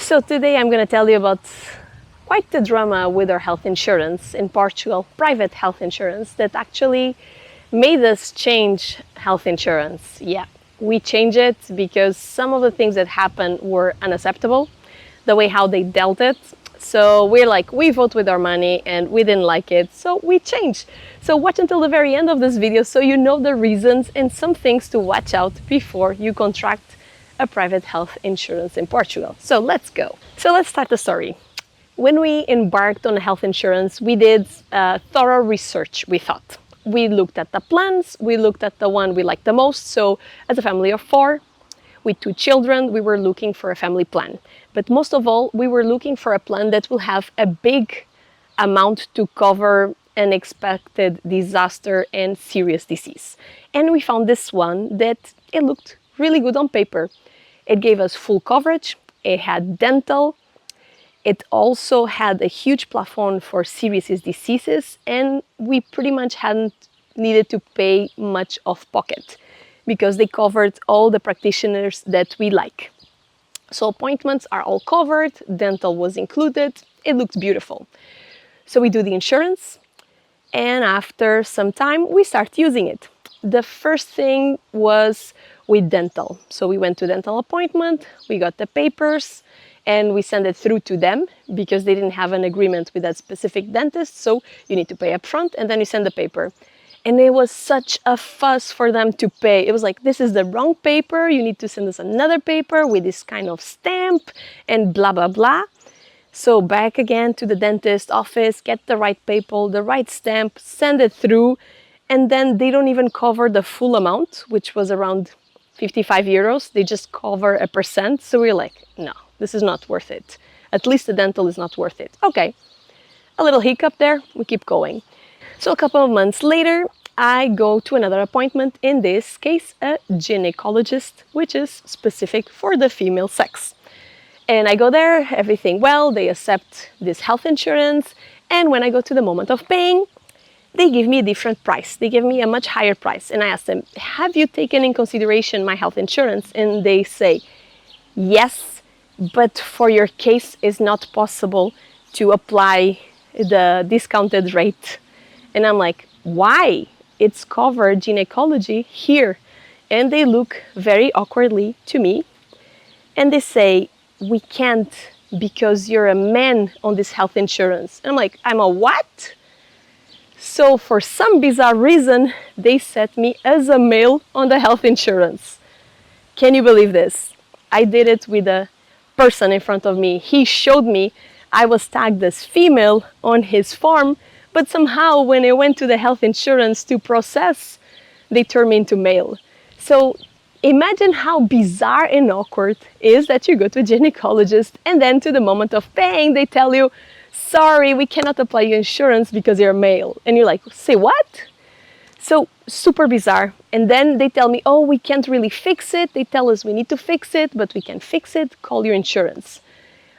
So today I'm going to tell you about quite the drama with our health insurance in Portugal, private health insurance, that actually made us change health insurance. Yeah, we changed it because some of the things that happened were unacceptable, the way how they dealt it. So we're like, we vote with our money and we didn't like it, so we changed. So watch until the very end of this video so you know the reasons and some things to watch out before you contract a private health insurance in Portugal. So let's go. So let's start the story. When we embarked on health insurance, we did thorough research, we thought. We looked at the plans, we looked at the one we liked the most. So as a family of 4, with 2 children, we were looking for a family plan. But most of all, we were looking for a plan that will have a big amount to cover unexpected disaster and serious disease. And we found this one that it looked really good on paper. It gave us full coverage, it had dental, it also had a huge plafond for serious diseases, and we pretty much hadn't needed to pay much off pocket because they covered all the practitioners that we like. So appointments are all covered, dental was included, it looked beautiful. So we do the insurance, and after some time we start using it. The first thing was with dental. So we went to dental appointment, we got the papers, and we send it through to them because they didn't have an agreement with that specific dentist. So you need to pay up front and then you send the paper. And it was such a fuss for them to pay. It was like, this is the wrong paper, you need to send us another paper with this kind of stamp and blah, blah, blah. So back again to the dentist office, get the right paper, the right stamp, send it through, and then they don't even cover the full amount, which was around 55 euros. They just cover 1%. So we're like, no, this is not worth it. At least the dental is not worth it. Okay, a little hiccup there, we keep going. So a couple of months later, I go to another appointment, in this case, a gynecologist, which is specific for the female sex. And I go there, everything well, they accept this health insurance, and when I go to the moment of paying, they give me a different price. They give me a much higher price. And I ask them, have you taken in consideration my health insurance? And they say, yes, but for your case, it's not possible to apply the discounted rate. And I'm like, why? It's covered gynecology here. And they look very awkwardly to me. And they say, we can't because you're a man on this health insurance. And I'm like, I'm a what? So for some bizarre reason, they set me as a male on the health insurance. Can you believe this? I did it with a person in front of me. He showed me I was tagged as female on his form, but somehow when I went to the health insurance to process, they turned me into male. So imagine how bizarre and awkward it is that you go to a gynecologist and then to the moment of paying, they tell you, sorry, we cannot apply your insurance because you're male. And you're like, say what? So super bizarre. And then they tell me, oh, we can't really fix it. They tell us we need to fix it, but we can fix it. Call your insurance.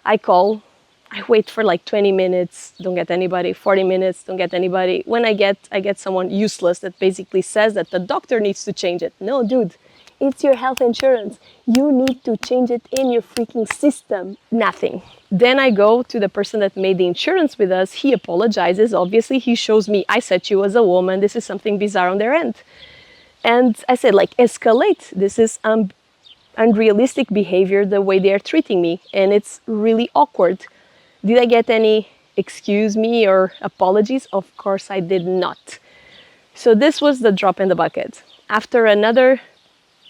I call. I wait for like 20 minutes, don't get anybody, 40 minutes, don't get anybody. When I get someone useless that basically says that the doctor needs to change it. No, dude, it's your health insurance. You need to change it in your freaking system. Nothing. Then I go to the person that made the insurance with us. He apologizes. Obviously, he shows me, I set you as a woman. This is something bizarre on their end. And I said, like, escalate. This is unrealistic behavior, the way they are treating me. And it's really awkward. Did I get any excuse me or apologies? Of course I did not. So this was the drop in the bucket. After another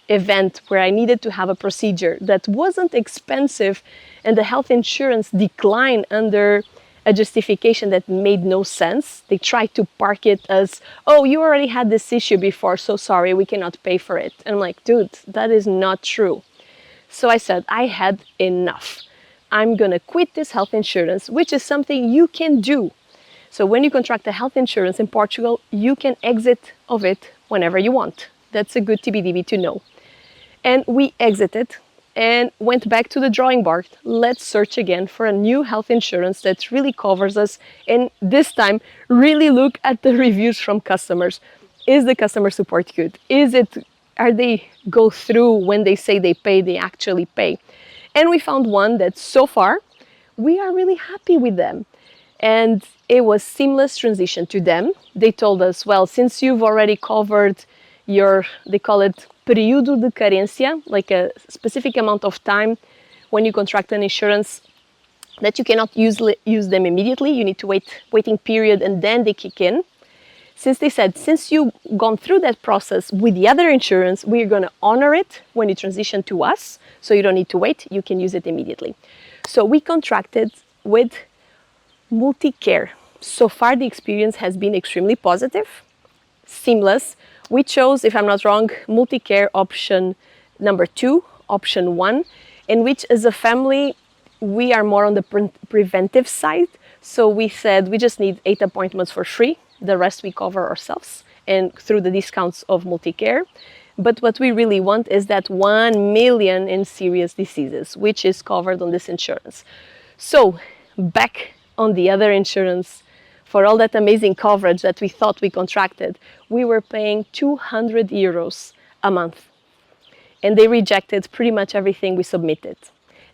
event where I needed to have a procedure that wasn't expensive and the health insurance declined under a justification that made no sense, they tried to park it as, oh, you already had this issue before, so sorry, we cannot pay for it. And I'm like, dude, that is not true. So I said, I had enough. I'm gonna quit this health insurance, which is something you can do. So when you contract a health insurance in Portugal, you can exit of it whenever you want. That's a good TBDB to know. And we exited and went back to the drawing board. Let's search again for a new health insurance that really covers us. And this time, really look at the reviews from customers. Is the customer support good? Are they go through when they say they pay, they actually pay? And we found one that so far we are really happy with them. And it was seamless transition to them. They told us, well, since you've already covered your, they call it período de carência, like a specific amount of time when you contract an insurance that you cannot use them immediately. You need to waiting period and then they kick in. Since they said, since you've gone through that process with the other insurance, we're going to honor it when you transition to us. So you don't need to wait. You can use it immediately. So we contracted with MultiCare. So far, the experience has been extremely positive, seamless. We chose, if I'm not wrong, MultiCare option number 2, option 1, in which as a family, we are more on the preventive side. So we said we just need 8 appointments for free. The rest we cover ourselves and through the discounts of MultiCare. But what we really want is that 1 million in serious diseases, which is covered on this insurance. So back on the other insurance, for all that amazing coverage that we thought we contracted, we were paying 200 euros a month. And they rejected pretty much everything we submitted.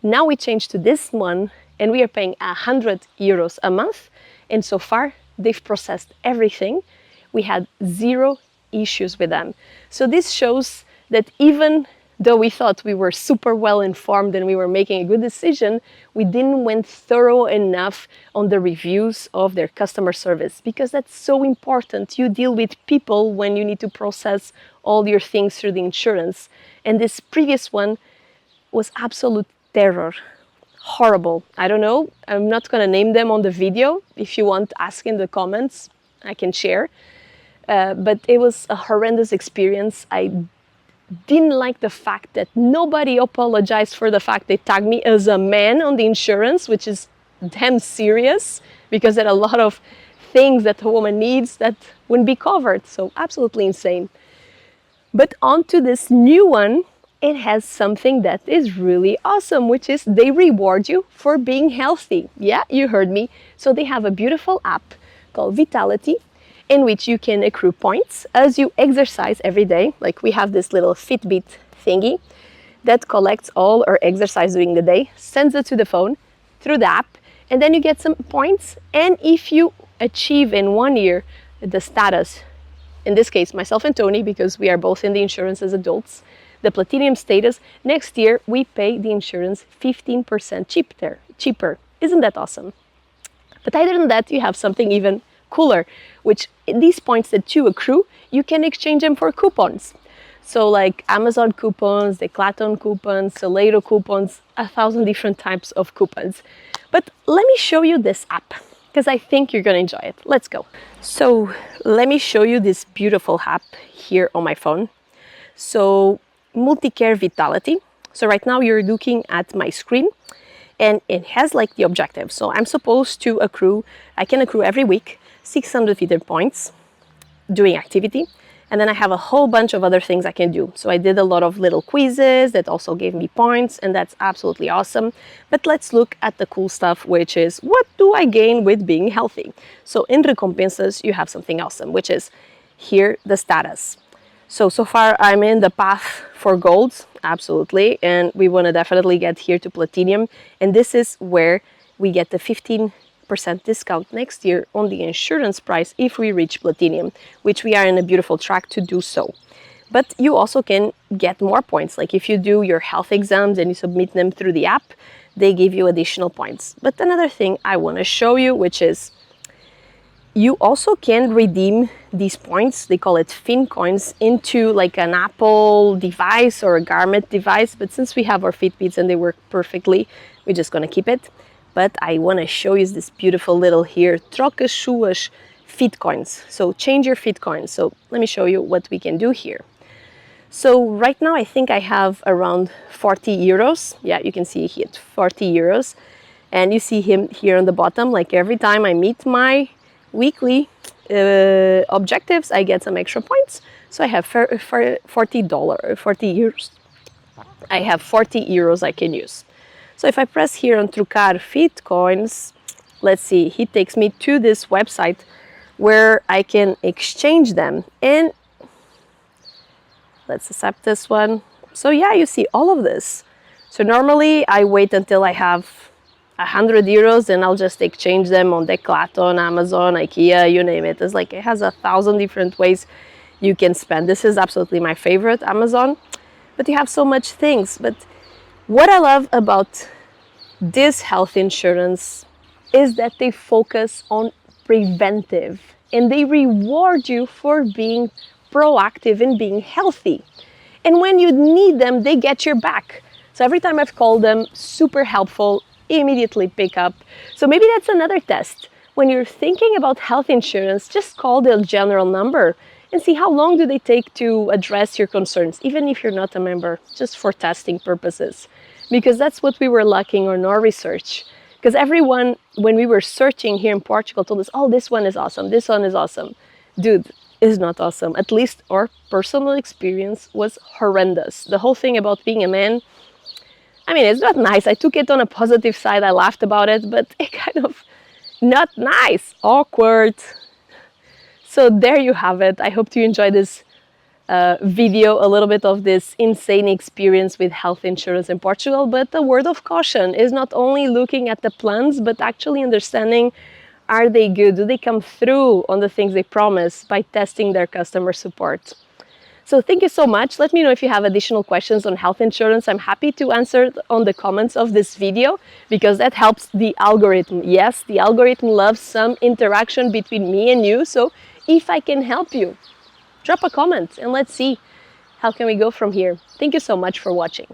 Now we changed to this one and we are paying 100 euros a month. And so far, they've processed everything. We had 0 issues with them. So this shows that even though we thought we were super well informed and we were making a good decision, we didn't went thorough enough on the reviews of their customer service, because that's so important. You deal with people when you need to process all your things through the insurance. And this previous one was absolute terror. Horrible. I don't know. I'm not going to name them on the video. If you want, ask in the comments. I can share. But it was a horrendous experience. I didn't like the fact that nobody apologized for the fact they tagged me as a man on the insurance, which is damn serious, because there are a lot of things that a woman needs that wouldn't be covered. So absolutely insane. But on to this new one, it has something that is really awesome, which is they reward you for being healthy. Yeah, you heard me. So they have a beautiful app called Vitality, in which you can accrue points as you exercise every day. Like we have this little Fitbit thingy that collects all our exercise during the day, sends it to the phone through the app, and then you get some points. And if you achieve in 1 year the status, in this case, myself and Tony, because we are both in the insurance as adults, the platinum status, next year we pay the insurance 15% cheaper. Isn't that awesome? But other than that, you have something even cooler, which these points that you accrue, you can exchange them for coupons. So like Amazon coupons, Decathlon coupons, Salado coupons, 1,000 different types of coupons. But let me show you this app, because I think you're going to enjoy it. Let's go. So let me show you this beautiful app here on my phone. So MultiCare Vitality. So right now you're looking at my screen and it has like the objective. So I'm supposed to accrue, I can accrue every week 600 Vita points doing activity. And then I have a whole bunch of other things I can do. So I did a lot of little quizzes that also gave me points, and that's absolutely awesome. But let's look at the cool stuff, which is what do I gain with being healthy? So in recompensas, you have something awesome, which is here the status. So far I'm in the path for gold, absolutely. And we want to definitely get here to platinum. And this is where we get the 15% discount next year on the insurance price if we reach platinum, which we are in a beautiful track to do so. But you also can get more points. Like if you do your health exams and you submit them through the app, they give you additional points. But another thing I want to show you, which is you also can redeem these points, they call it Fin coins, into like an Apple device or a Garment device. But since we have our Fitbits and they work perfectly, we're just gonna keep it. But I wanna show you this beautiful little here, troca suas Fit coins. So change your Fit coins. So let me show you what we can do here. So right now I think I have around 40 euros. Yeah, you can see here, 40 euros. And you see him here on the bottom, like every time I meet my weekly objectives, I get some extra points. So I have 40 euros. I have 40 euros I can use. So if I press here on Trocar Fit coins, let's see, he takes me to this website where I can exchange them. And let's accept this one. So yeah, you see all of this. So normally I wait until I have 100 euros and I'll just exchange them on Decathlon, Amazon, IKEA, you name it. It's like it has 1,000 different ways you can spend. This is absolutely my favorite, Amazon. But you have so much things. But what I love about this health insurance is that they focus on preventive and they reward you for being proactive and being healthy. And when you need them, they get your back. So every time I've called them, super helpful, immediately pick up. So maybe that's another test. When you're thinking about health insurance, just call the general number and see how long do they take to address your concerns, even if you're not a member, just for testing purposes. Because that's what we were lacking on our research. Because everyone, when we were searching here in Portugal, told us, oh, this one is awesome, this one is awesome. Dude, is not awesome. At least our personal experience was horrendous. The whole thing about being a man, I mean, it's not nice. I took it on a positive side. I laughed about it, but it kind of not nice, awkward. So there you have it. I hope you enjoyed this video, a little bit of this insane experience with health insurance in Portugal. But the word of caution is not only looking at the plans, but actually understanding, are they good? Do they come through on the things they promise by testing their customer support? So thank you so much. Let me know if you have additional questions on health insurance. I'm happy to answer on the comments of this video because that helps the algorithm. Yes, the algorithm loves some interaction between me and you. So if I can help you, drop a comment and let's see how can we go from here. Thank you so much for watching.